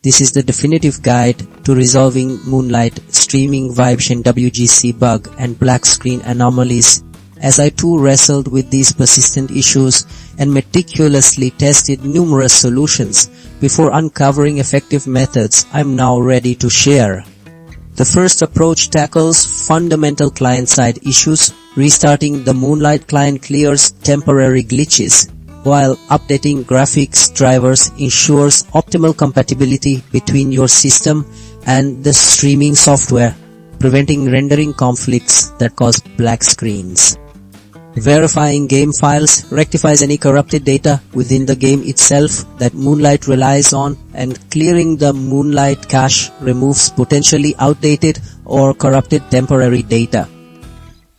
This is the definitive guide to resolving Moonlight Streaming Vibeshine WGC bug and black screen anomalies, as I too wrestled with these persistent issues and meticulously tested numerous solutions before uncovering effective methods I'm now ready to share. The first approach tackles fundamental client-side issues. Restarting the Moonlight client clears temporary glitches, while updating graphics drivers ensures optimal compatibility between your system and the streaming software, preventing rendering conflicts that cause black screens. Verifying game files rectifies any corrupted data within the game itself that Moonlight relies on, and clearing the Moonlight cache removes potentially outdated or corrupted temporary data.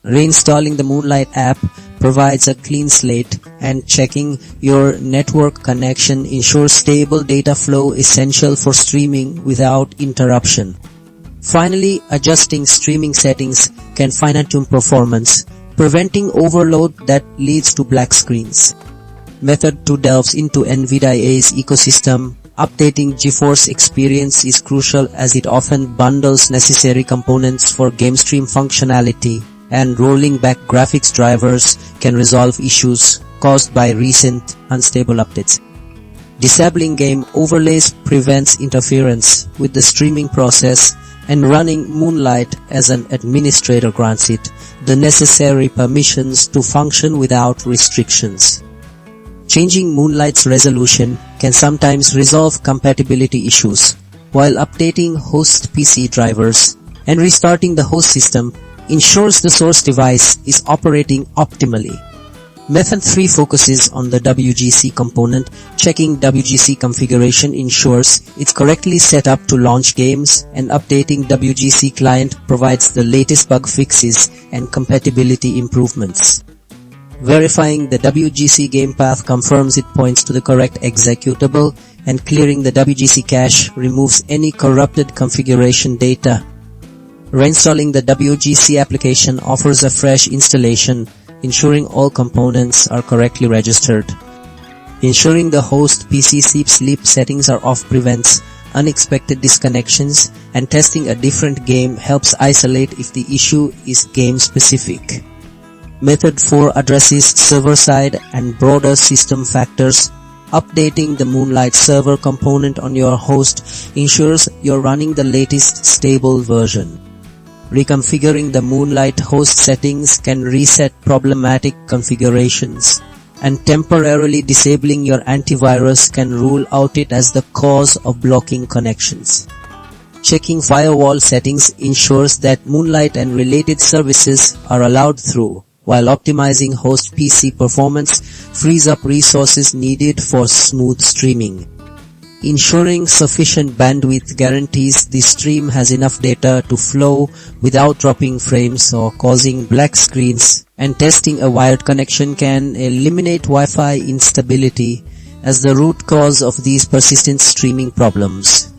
Reinstalling the Moonlight app provides a clean slate, and checking your network connection ensures stable data flow essential for streaming without interruption. Finally, adjusting streaming settings can fine-tune performance, preventing overload that leads to black screens. Method 2 delves into NVIDIA's ecosystem. Updating GeForce Experience is crucial as it often bundles necessary components for game stream functionality, and rolling back graphics drivers can resolve issues caused by recent unstable updates. Disabling game overlays prevents interference with the streaming process, and running Moonlight as an administrator grants it the necessary permissions to function without restrictions. Changing Moonlight's resolution can sometimes resolve compatibility issues, while updating host PC drivers and restarting the host system ensures the source device is operating optimally. Method 3 focuses on the WGC component. Checking WGC configuration ensures it's correctly set up to launch games, and updating WGC client provides the latest bug fixes and compatibility improvements. Verifying the WGC game path confirms it points to the correct executable, and clearing the WGC cache removes any corrupted configuration data. Reinstalling the WGC application offers a fresh installation, ensuring all components are correctly registered. Ensuring the host PC sleep settings are off prevents unexpected disconnections, and testing a different game helps isolate if the issue is game-specific. Method 4 addresses server-side and broader system factors. Updating the Moonlight server component on your host ensures you're running the latest stable version. Reconfiguring the Moonlight host settings can reset problematic configurations, and temporarily disabling your antivirus can rule out it as the cause of blocking connections. Checking firewall settings ensures that Moonlight and related services are allowed through, while optimizing host PC performance frees up resources needed for smooth streaming. Ensuring sufficient bandwidth guarantees the stream has enough data to flow without dropping frames or causing black screens, and testing a wired connection can eliminate Wi-Fi instability as the root cause of these persistent streaming problems.